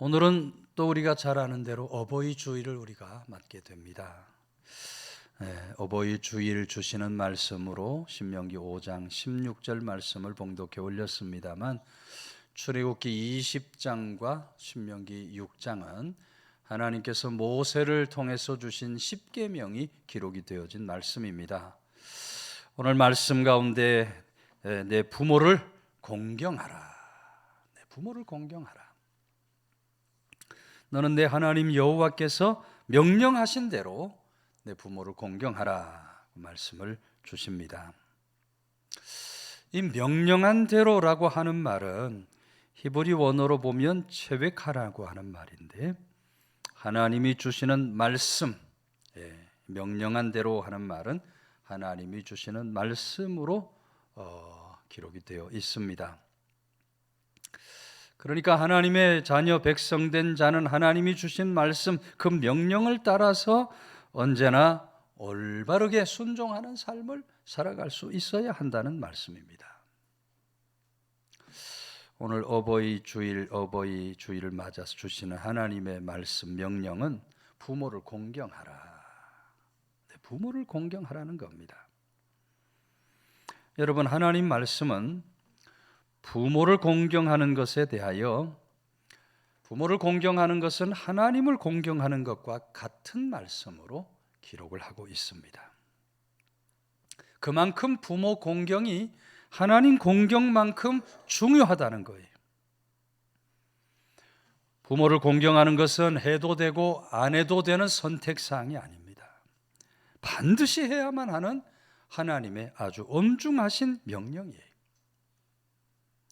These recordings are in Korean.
오늘은 또 우리가 잘 아는 대로 어버이 주일을 우리가 맞게 됩니다. 어버이 주일 주시는 말씀으로 신명기 5장 16절 말씀을 봉독해 올렸습니다만, 출애굽기 20장과 신명기 6장은 하나님께서 모세를 통해서 주신 10계명이 기록이 되어진 말씀입니다. 오늘 말씀 가운데 내 부모를 공경하라, 내 부모를 공경하라, 너는 내 하나님 여호와께서 명령하신 대로 내 부모를 공경하라 말씀을 주십니다. 이 명령한 대로라고 하는 말은 히브리 원어로 보면 체벡하라고 하는 말인데, 하나님이 주시는 말씀, 명령한 대로 하는 말은 하나님이 주시는 말씀으로 기록이 되어 있습니다. 그러니까 하나님의 자녀 백성된 자는 하나님이 주신 말씀, 그 명령을 따라서 언제나 올바르게 순종하는 삶을 살아갈 수 있어야 한다는 말씀입니다. 오늘 어버이 주일을 맞아서 주시는 하나님의 말씀 명령은 부모를 공경하라, 부모를 공경하라는 겁니다. 여러분, 하나님 말씀은 부모를 공경하는 것에 대하여, 부모를 공경하는 것은 하나님을 공경하는 것과 같은 말씀으로 기록을 하고 있습니다. 그만큼 부모 공경이 하나님 공경만큼 중요하다는 거예요. 부모를 공경하는 것은 해도 되고 안 해도 되는 선택사항이 아닙니다. 반드시 해야만 하는 하나님의 아주 엄중하신 명령이에요.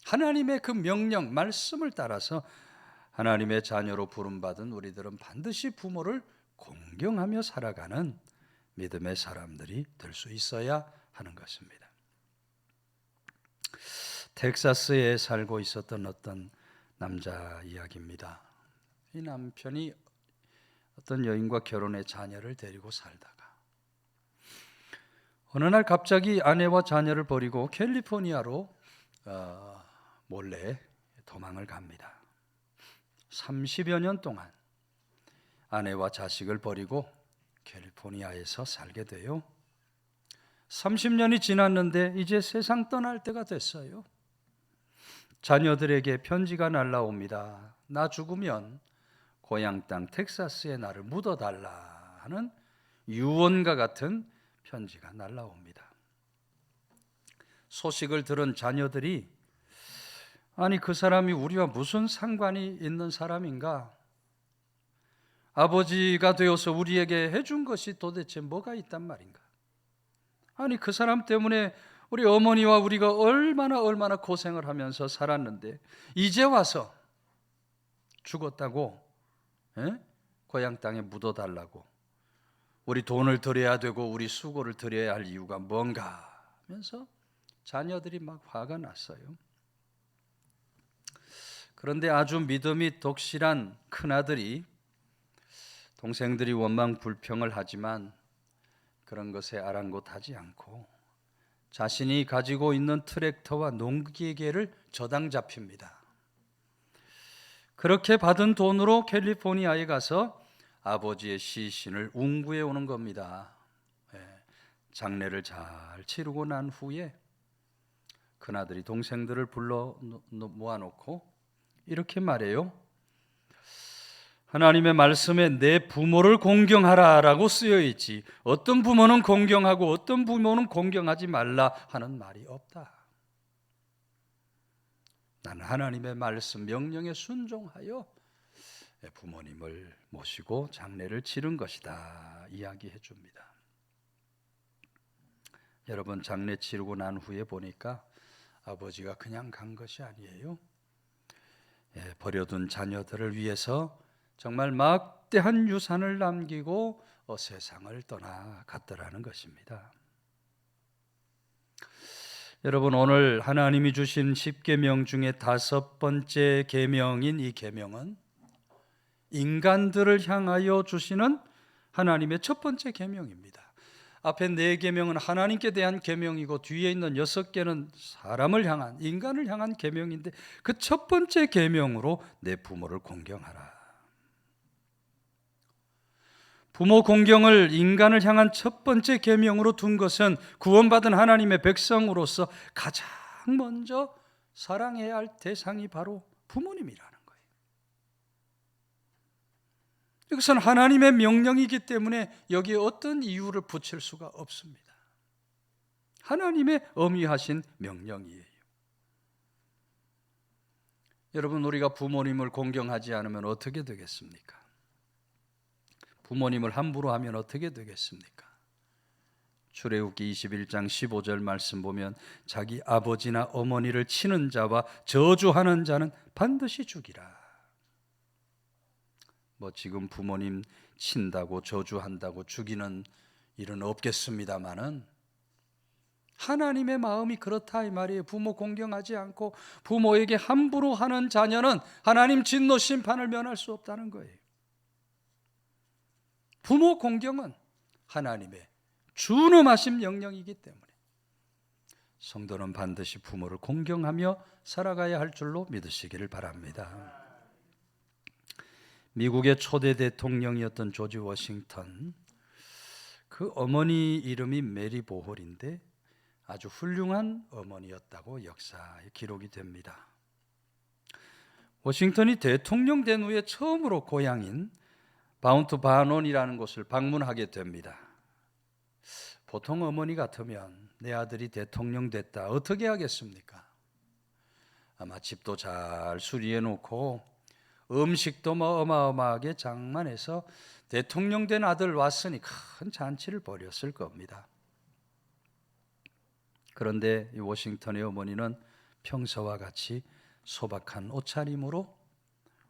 하나님의 그 명령, 말씀을 따라서 하나님의 자녀로 부름받은 우리들은 반드시 부모를 공경하며 살아가는 믿음의 사람들이 될 수 있어야 하는 것입니다. 텍사스에 살고 있었던 어떤 남자 이야기입니다. 이 남편이 어떤 여인과 결혼해 자녀를 데리고 살다가 어느 날 갑자기 아내와 자녀를 버리고 캘리포니아로 몰래 도망을 갑니다. 30여 년 동안 아내와 자식을 버리고 캘리포니아에서 살게 돼요. 30년이 지났는데 이제 세상 떠날 때가 됐어요. 자녀들에게 편지가 날라옵니다. 나 죽으면 고향 땅 텍사스에 나를 묻어달라 하는 유언과 같은 편지가 날라옵니다. 소식을 들은 자녀들이, 아니 그 사람이 우리와 무슨 상관이 있는 사람인가? 아버지가 되어서 우리에게 해준 것이 도대체 뭐가 있단 말인가? 아니 그 사람 때문에 우리 어머니와 우리가 얼마나 고생을 하면서 살았는데 이제 와서 죽었다고 고향 땅에 묻어달라고, 우리 돈을 드려야 되고 우리 수고를 드려야 할 이유가 뭔가 하면서 자녀들이 막 화가 났어요. 그런데 아주 믿음이 독실한 큰아들이, 동생들이 원망 불평을 하지만 그런 것에 아랑곳하지 않고 자신이 가지고 있는 트랙터와 농기계를 저당 잡힙니다. 그렇게 받은 돈으로 캘리포니아에 가서 아버지의 시신을 웅구해 오는 겁니다. 장례를 잘 치르고 난 후에 큰아들이 동생들을 불러 모아놓고 이렇게 말해요. 하나님의 말씀에 내 부모를 공경하라 라고 쓰여 있지, 어떤 부모는 공경하고 어떤 부모는 공경하지 말라 하는 말이 없다. 나는 하나님의 말씀 명령에 순종하여 부모님을 모시고 장례를 치른 것이다 이야기해 줍니다. 여러분, 장례 치르고 난 후에 보니까 아버지가 그냥 간 것이 아니에요. 버려둔 자녀들을 위해서 정말 막대한 유산을 남기고 세상을 떠나갔더라는 것입니다. 여러분, 오늘 하나님이 주신 10계명 중에 5번째 계명인 이 계명은 인간들을 향하여 주시는 하나님의 첫 번째 계명입니다. 앞에 4계명은 하나님께 대한 계명이고 뒤에 있는 6개는 사람을 향한, 인간을 향한 계명인데 그 첫 번째 계명으로 내 부모를 공경하라. 부모 공경을 인간을 향한 첫 번째 계명으로 둔 것은 구원받은 하나님의 백성으로서 가장 먼저 사랑해야 할 대상이 바로 부모님이라는 거예요. 이것은 하나님의 명령이기 때문에 여기에 어떤 이유를 붙일 수가 없습니다. 하나님의 엄의하신 명령이에요. 여러분, 우리가 부모님을 공경하지 않으면 어떻게 되겠습니까? 부모님을 함부로 하면 어떻게 되겠습니까? 출애굽기 21장 15절 말씀 보면 자기 아버지나 어머니를 치는 자와 저주하는 자는 반드시 죽이라. 지금 부모님 친다고 저주한다고 죽이는 일은 없겠습니다마는 하나님의 마음이 그렇다 이 말이에요. 부모 공경하지 않고 부모에게 함부로 하는 자녀는 하나님 진노 심판을 면할 수 없다는 거예요. 부모 공경은 하나님의 준엄하신 명령이기 때문에 성도는 반드시 부모를 공경하며 살아가야 할 줄로 믿으시기를 바랍니다. 미국의 초대 대통령이었던 조지 워싱턴, 그 어머니 이름이 메리 보홀인데 아주 훌륭한 어머니였다고 역사에 기록이 됩니다. 워싱턴이 대통령 된 후에 처음으로 고향인 마운트 바논이라는 곳을 방문하게 됩니다. 보통 어머니 같으면 내 아들이 대통령 됐다 어떻게 하겠습니까? 아마 집도 잘 수리해 놓고 음식도 어마어마하게 장만해서 대통령 된 아들 왔으니 큰 잔치를 벌였을 겁니다. 그런데 이 워싱턴의 어머니는 평소와 같이 소박한 옷차림으로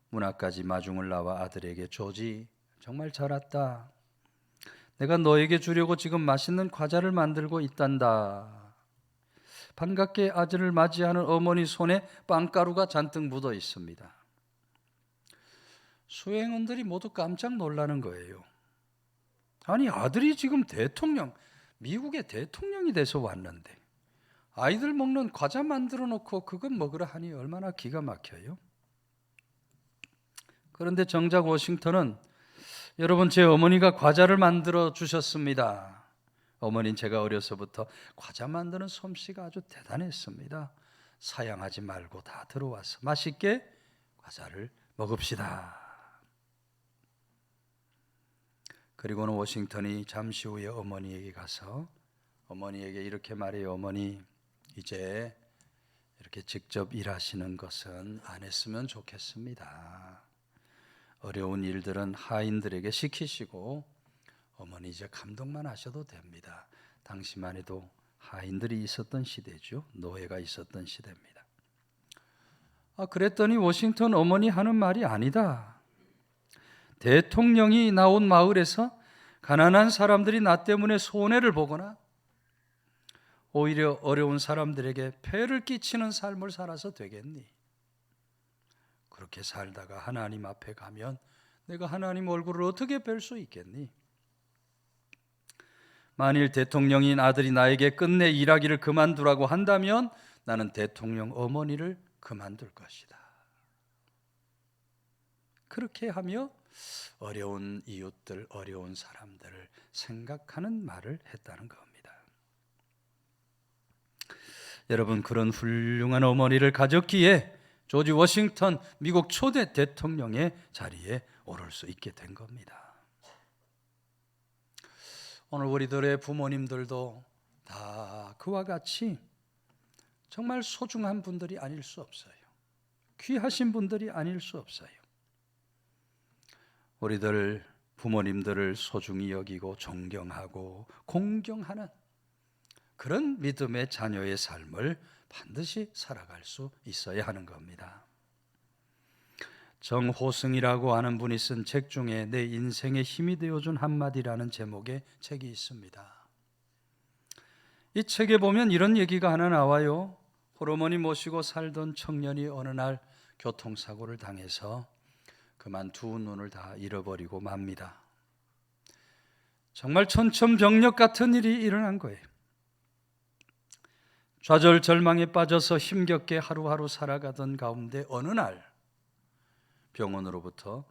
문 앞까지 마중을 나와 아들에게 조지, 정말 잘 왔다. 내가 너에게 주려고 지금 맛있는 과자를 만들고 있단다. 반갑게 아들을 맞이하는 어머니 손에 빵가루가 잔뜩 묻어 있습니다. 수행원들이 모두 깜짝 놀라는 거예요. 아니, 아들이 지금 미국의 대통령이 돼서 왔는데 아이들 먹는 과자 만들어 놓고 그건 먹으라 하니 얼마나 기가 막혀요. 그런데 정작 워싱턴은 여러분, 제 어머니가 과자를 만들어 주셨습니다. 어머니는 제가 어려서부터 과자 만드는 솜씨가 아주 대단했습니다. 사양하지 말고 다 들어와서 맛있게 과자를 먹읍시다. 그리고는 워싱턴이 잠시 후에 어머니에게 가서 어머니에게 이렇게 말해요. 어머니, 이제 이렇게 직접 일하시는 것은 안 했으면 좋겠습니다. 어려운 일들은 하인들에게 시키시고 어머니 이제 감독만 하셔도 됩니다. 당시만 해도 하인들이 있었던 시대죠. 노예가 있었던 시대입니다. 그랬더니 워싱턴 어머니 하는 말이 아니다. 대통령이 나온 마을에서 가난한 사람들이 나 때문에 손해를 보거나 오히려 어려운 사람들에게 폐를 끼치는 삶을 살아서 되겠니? 그렇게 살다가 하나님 앞에 가면 내가 하나님 얼굴을 어떻게 뵐 수 있겠니? 만일 대통령인 아들이 나에게 끝내 일하기를 그만두라고 한다면 나는 대통령 어머니를 그만둘 것이다. 그렇게 하며 어려운 이웃들, 어려운 사람들을 생각하는 말을 했다는 겁니다. 여러분, 그런 훌륭한 어머니를 가졌기에 조지 워싱턴 미국 초대 대통령의 자리에 오를 수 있게 된 겁니다. 오늘 우리들의 부모님들도 다 그와 같이 정말 소중한 분들이 아닐 수 없어요. 귀하신 분들이 아닐 수 없어요. 우리들 부모님들을 소중히 여기고 존경하고 공경하는 그런 믿음의 자녀의 삶을 반드시 살아갈 수 있어야 하는 겁니다. 정호승이라고 하는 분이 쓴 책 중에 내 인생에 힘이 되어준 한마디라는 제목의 책이 있습니다. 이 책에 보면 이런 얘기가 하나 나와요. 홀어머니 모시고 살던 청년이 어느 날 교통사고를 당해서 그만 두 눈을 다 잃어버리고 맙니다. 정말 천천병력 같은 일이 일어난 거예요. 좌절절망에 빠져서 힘겹게 하루하루 살아가던 가운데 어느 날 병원으로부터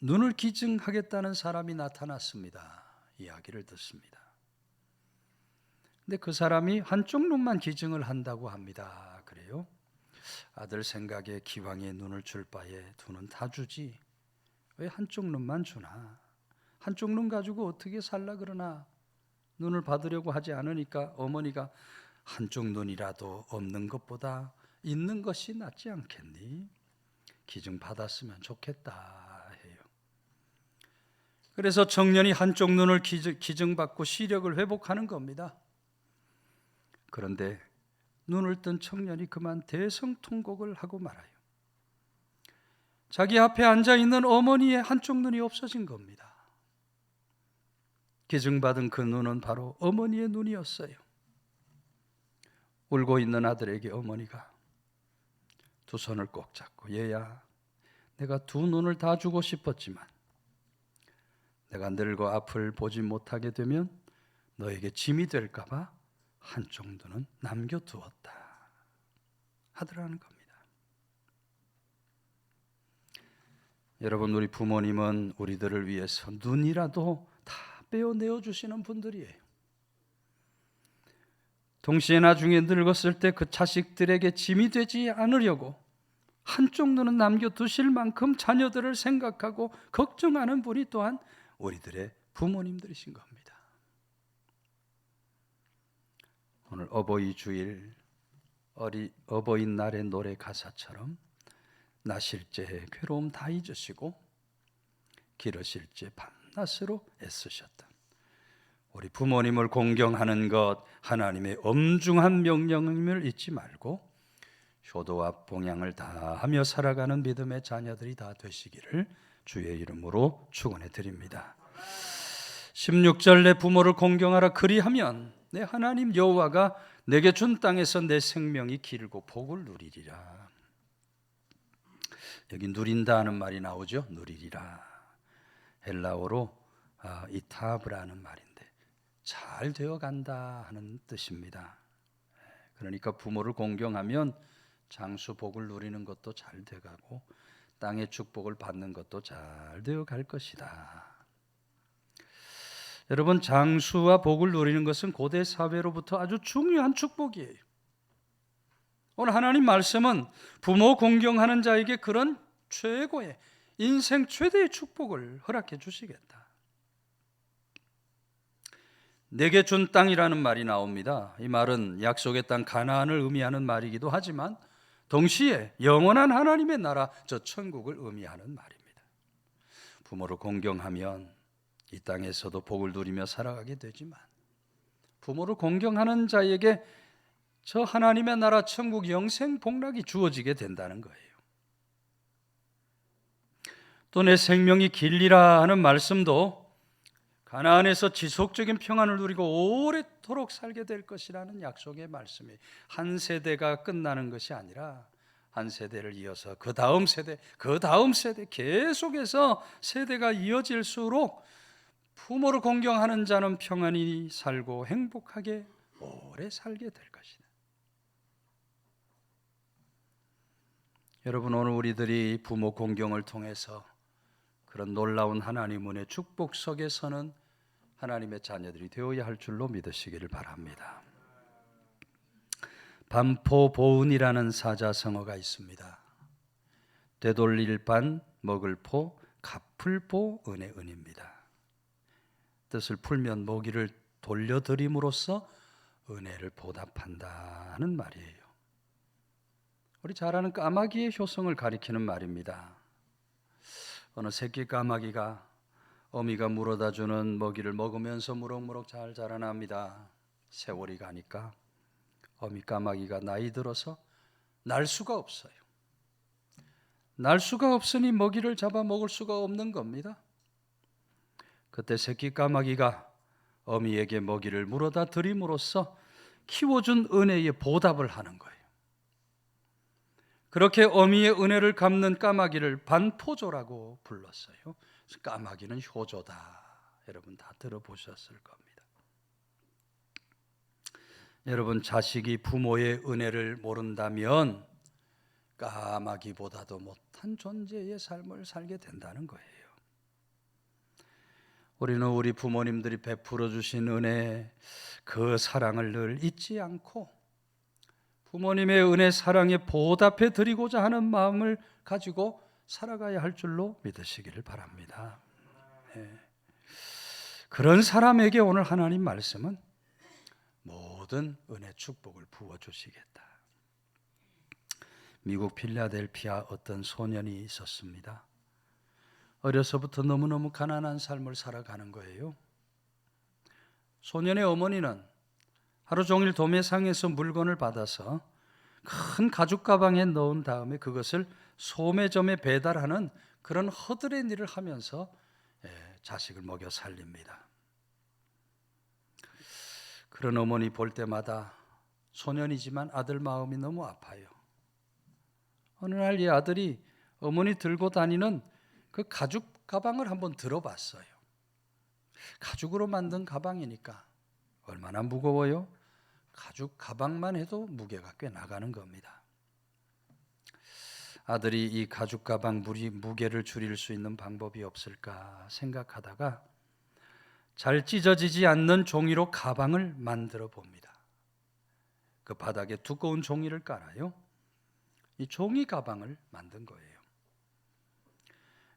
눈을 기증하겠다는 사람이 나타났습니다. 이야기를 듣습니다. 근데 그 사람이 한쪽 눈만 기증을 한다고 합니다. 그래요? 아들 생각에 기왕에 눈을 줄 바에 두 눈 다 주지 왜 한쪽 눈만 주나? 한쪽 눈 가지고 어떻게 살라 그러나? 눈을 받으려고 하지 않으니까 어머니가 한쪽 눈이라도 없는 것보다 있는 것이 낫지 않겠니? 기증 받았으면 좋겠다 해요. 그래서 청년이 한쪽 눈을 기증받고 시력을 회복하는 겁니다. 그런데 눈을 뜬 청년이 그만 대성통곡을 하고 말아요. 자기 앞에 앉아있는 어머니의 한쪽 눈이 없어진 겁니다. 기증받은 그 눈은 바로 어머니의 눈이었어요. 울고 있는 아들에게 어머니가 두 손을 꼭 잡고, 얘야, 내가 두 눈을 다 주고 싶었지만 내가 늙어 앞을 보지 못하게 되면 너에게 짐이 될까 봐 한쪽 눈은 남겨두었다 하더라는 겁니다. 여러분, 우리 부모님은 우리들을 위해서 눈이라도 다 빼어내어 주시는 분들이에요. 동시에 나중에 늙었을 때 그 자식들에게 짐이 되지 않으려고 한쪽 눈은 남겨두실 만큼 자녀들을 생각하고 걱정하는 분이 또한 우리들의 부모님들이신 겁니다. 오늘 어버이 주일 어버이날의 노래 가사처럼 나실제 괴로움 다 잊으시고 기르실제 밤낮으로 애쓰셨던 우리 부모님을 공경하는 것, 하나님의 엄중한 명령임을 잊지 말고 효도와 봉양을 다하며 살아가는 믿음의 자녀들이 다 되시기를 주의 이름으로 축원해 드립니다. 16절 내 부모를 공경하라 그리하면 내 하나님 여호와가 내게 준 땅에서 내 생명이 길고 복을 누리리라. 여기 누린다 하는 말이 나오죠. 누리리라. 헬라어로 이타브라는 말인데 잘 되어간다 하는 뜻입니다. 그러니까 부모를 공경하면 장수 복을 누리는 것도 잘 돼가고 땅의 축복을 받는 것도 잘 되어갈 것이다. 여러분, 장수와 복을 누리는 것은 고대 사회로부터 아주 중요한 축복이에요. 오늘 하나님 말씀은 부모 공경하는 자에게 그런 최고의 인생 최대의 축복을 허락해 주시겠다. 내게 준 땅이라는 말이 나옵니다. 이 말은 약속의 땅 가나안을 의미하는 말이기도 하지만 동시에 영원한 하나님의 나라, 저 천국을 의미하는 말입니다. 부모를 공경하면 이 땅에서도 복을 누리며 살아가게 되지만 부모를 공경하는 자에게 저 하나님의 나라 천국 영생 복락이 주어지게 된다는 거예요. 또 내 생명이 길리라 하는 말씀도 가나안에서 지속적인 평안을 누리고 오래도록 살게 될 것이라는 약속의 말씀이 한 세대가 끝나는 것이 아니라 한 세대를 이어서 그 다음 세대 계속해서 세대가 이어질수록 부모를 공경하는 자는 평안히 살고 행복하게 오래 살게 될 것이다. 여러분, 오늘 우리들이 부모 공경을 통해서 그런 놀라운 하나님 은혜의 축복 속에 서는 하나님의 자녀들이 되어야 할 줄로 믿으시기를 바랍니다. 반포보은이라는 사자성어가 있습니다. 되돌릴 반, 먹을 포, 갚을 보, 은의 은입니다. 뜻을 풀면 먹이를 돌려드림으로써 은혜를 보답한다는 말이에요. 우리 잘 아는 까마귀의 효성을 가리키는 말입니다. 어느 새끼 까마귀가 어미가 물어다 주는 먹이를 먹으면서 무럭무럭 잘 자라납니다. 세월이 가니까 어미 까마귀가 나이 들어서 날 수가 없어요. 날 수가 없으니 먹이를 잡아 먹을 수가 없는 겁니다. 그때 새끼 까마귀가 어미에게 먹이를 물어다 드림으로써 키워준 은혜의 보답을 하는 거예요. 그렇게 어미의 은혜를 갚는 까마귀를 반포조라고 불렀어요. 까마귀는 효조다 여러분 다 들어보셨을 겁니다. 여러분, 자식이 부모의 은혜를 모른다면 까마귀보다도 못한 존재의 삶을 살게 된다는 거예요. 우리는 우리 부모님들이 베풀어 주신 은혜, 그 사랑을 늘 잊지 않고 부모님의 은혜 사랑에 보답해 드리고자 하는 마음을 가지고 살아가야 할 줄로 믿으시기를 바랍니다. 네. 그런 사람에게 오늘 하나님 말씀은 모든 은혜 축복을 부어주시겠다. 미국 필라델피아 어떤 소년이 있었습니다. 어려서부터 너무너무 가난한 삶을 살아가는 거예요. 소년의 어머니는 하루 종일 도매상에서 물건을 받아서 큰 가죽 가방에 넣은 다음에 그것을 소매점에 배달하는 그런 허드렛 일을 하면서 자식을 먹여 살립니다. 그런 어머니 볼 때마다 소년이지만 아들 마음이 너무 아파요. 어느 날 이 아들이 어머니 들고 다니는 그 가죽 가방을 한번 들어봤어요. 가죽으로 만든 가방이니까 얼마나 무거워요? 가죽 가방만 해도 무게가 꽤 나가는 겁니다. 아들이 이 가죽 가방 무게를 줄일 수 있는 방법이 없을까 생각하다가 잘 찢어지지 않는 종이로 가방을 만들어 봅니다. 그 바닥에 두꺼운 종이를 깔아요. 이 종이 가방을 만든 거예요.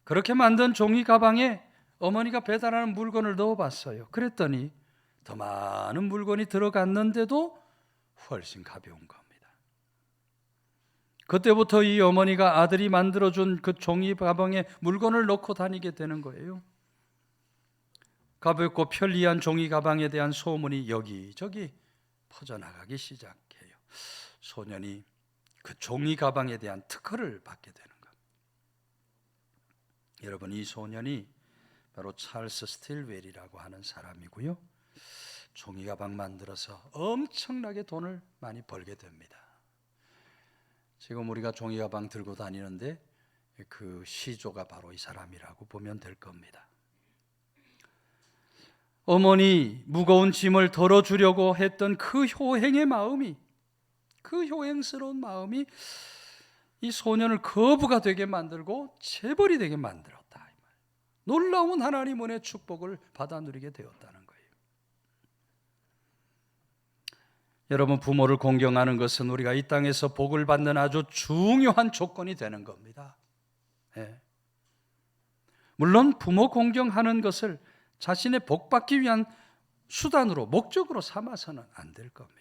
그렇게 만든 종이 가방에 어머니가 배달하는 물건을 넣어봤어요. 그랬더니 더 많은 물건이 들어갔는데도 훨씬 가벼운 겁니다. 그때부터 이 어머니가 아들이 만들어준 그 종이 가방에 물건을 넣고 다니게 되는 거예요. 가볍고 편리한 종이 가방에 대한 소문이 여기저기 퍼져나가기 시작해요. 소년이 그 종이 가방에 대한 특허를 받게 되는 겁니다. 여러분, 이 소년이 바로 찰스 스틸웰이라고 하는 사람이고요. 종이 가방 만들어서 엄청나게 돈을 많이 벌게 됩니다. 지금 우리가 종이 가방 들고 다니는데 그 시조가 바로 이 사람이라고 보면 될 겁니다. 어머니 무거운 짐을 덜어주려고 했던 그 효행의 마음이, 그 효행스러운 마음이 이 소년을 거부가 되게 만들고 재벌이 되게 만들었다. 놀라운 하나님 은혜의 축복을 받아 누리게 되었다는 거예요. 여러분, 부모를 공경하는 것은 우리가 이 땅에서 복을 받는 아주 중요한 조건이 되는 겁니다. 네. 물론 부모 공경하는 것을 자신의 복 받기 위한 수단으로, 목적으로 삼아서는 안 될 겁니다.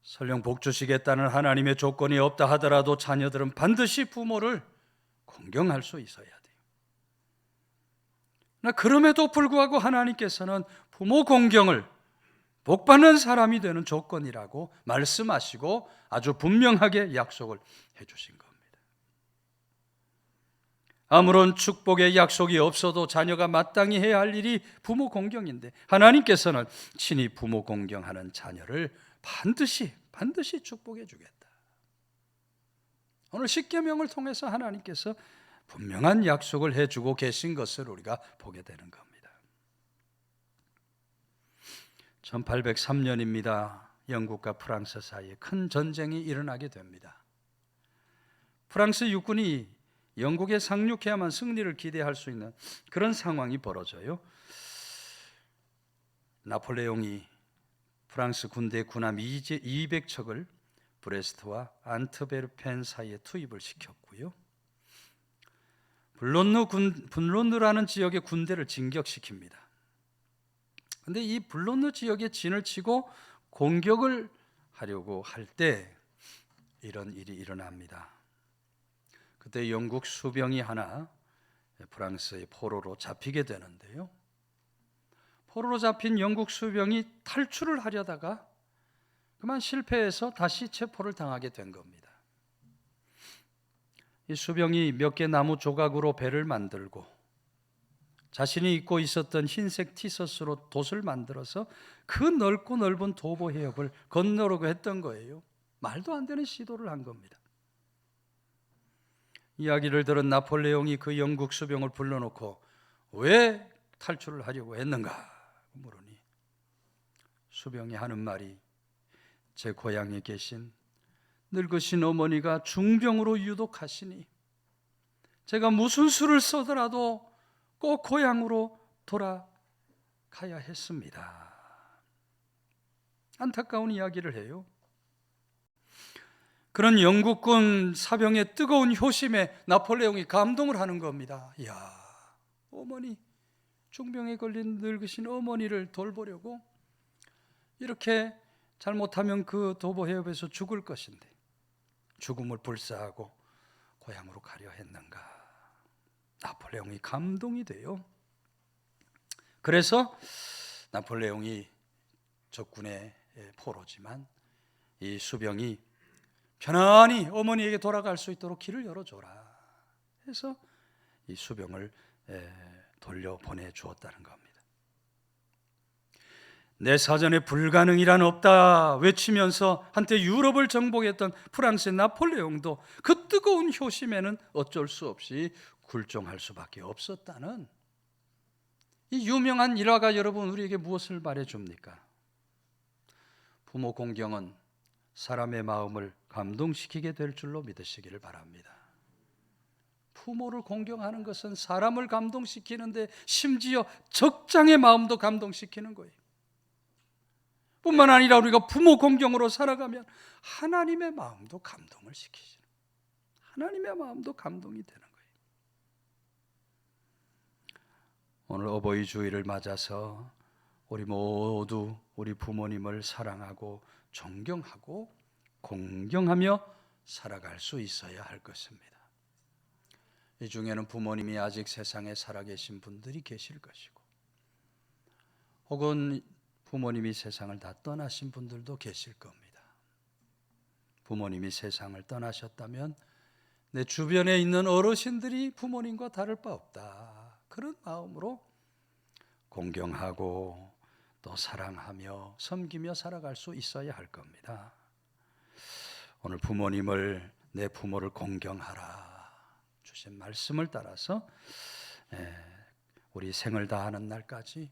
설령 복 주시겠다는 하나님의 조건이 없다 하더라도 자녀들은 반드시 부모를 공경할 수 있어야 돼요. 그럼에도 불구하고 하나님께서는 부모 공경을 복 받는 사람이 되는 조건이라고 말씀하시고 아주 분명하게 약속을 해주신 겁니다. 아무런 축복의 약속이 없어도 자녀가 마땅히 해야 할 일이 부모 공경인데 하나님께서는 친히 부모 공경하는 자녀를 반드시 축복해 주겠다. 오늘 십계명을 통해서 하나님께서 분명한 약속을 해주고 계신 것을 우리가 보게 되는 겁니다. 1803년입니다. 영국과 프랑스 사이에 큰 전쟁이 일어나게 됩니다. 프랑스 육군이 영국에 상륙해야만 승리를 기대할 수 있는 그런 상황이 벌어져요. 나폴레옹이 프랑스 군대 군함 200척을 브레스트와 안트베르펜 사이에 투입을 시켰고요. 블론느라는 지역의 군대를 진격시킵니다. 그런데 이 블론느 지역에 진을 치고 공격을 하려고 할 때 이런 일이 일어납니다. 그때 영국 수병이 하나 프랑스의 포로로 잡히게 되는데요. 포로로 잡힌 영국 수병이 탈출을 하려다가 그만 실패해서 다시 체포를 당하게 된 겁니다. 이 수병이 몇 개 나무 조각으로 배를 만들고 자신이 입고 있었던 흰색 티셔츠로 돛을 만들어서 그 넓고 넓은 도보 해협을 건너려고 했던 거예요. 말도 안 되는 시도를 한 겁니다. 이야기를 들은 나폴레옹이 그 영국 수병을 불러놓고 왜 탈출을 하려고 했는가 물으니 수병이 하는 말이 제 고향에 계신 늙으신 어머니가 중병으로 유독하시니 제가 무슨 수를 써더라도 꼭 고향으로 돌아가야 했습니다. 안타까운 이야기를 해요. 그런 영국군 사병의 뜨거운 효심에 나폴레옹이 감동을 하는 겁니다. 이야, 어머니, 중병에 걸린 늙으신 어머니를 돌보려고 이렇게 잘못하면 그 도보 해협에서 죽을 것인데 죽음을 불사하고 고향으로 가려 했는가. 나폴레옹이 감동이 돼요. 그래서 나폴레옹이 적군의 포로지만 이 수병이 편안히 어머니에게 돌아갈 수 있도록 길을 열어줘라 해서 이 수병을 돌려보내 주었다는 겁니다. 내 사전에 불가능이란 없다 외치면서 한때 유럽을 정복했던 프랑스의 나폴레옹도 그 뜨거운 효심에는 어쩔 수 없이 굴종할 수밖에 없었다는 이 유명한 일화가 여러분 우리에게 무엇을 말해줍니까? 부모 공경은 사람의 마음을 감동시키게 될 줄로 믿으시기를 바랍니다. 부모를 공경하는 것은 사람을 감동시키는데 심지어 적장의 마음도 감동시키는 거예요. 뿐만 아니라 우리가 부모 공경으로 살아가면 하나님의 마음도 감동을 시키시는, 하나님의 마음도 감동이 되는 거예요. 오늘 어버이 주일을 맞아서 우리 모두 우리 부모님을 사랑하고 존경하고 공경하며 살아갈 수 있어야 할 것입니다. 이 중에는 부모님이 아직 세상에 살아계신 분들이 계실 것이고 혹은 부모님이 세상을 다 떠나신 분들도 계실 겁니다. 부모님이 세상을 떠나셨다면 내 주변에 있는 어르신들이 부모님과 다를 바 없다. 그런 마음으로 공경하고 또 사랑하며 섬기며 살아갈 수 있어야 할 겁니다. 오늘 부모님을, 내 부모를 공경하라 주신 말씀을 따라서 우리 생을 다하는 날까지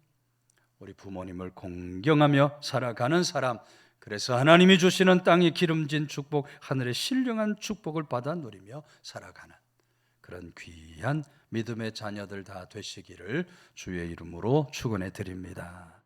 우리 부모님을 공경하며 살아가는 사람, 그래서 하나님이 주시는 땅이 기름진 축복, 하늘의 신령한 축복을 받아 누리며 살아가는 그런 귀한 믿음의 자녀들 다 되시기를 주의 이름으로 축원해 드립니다.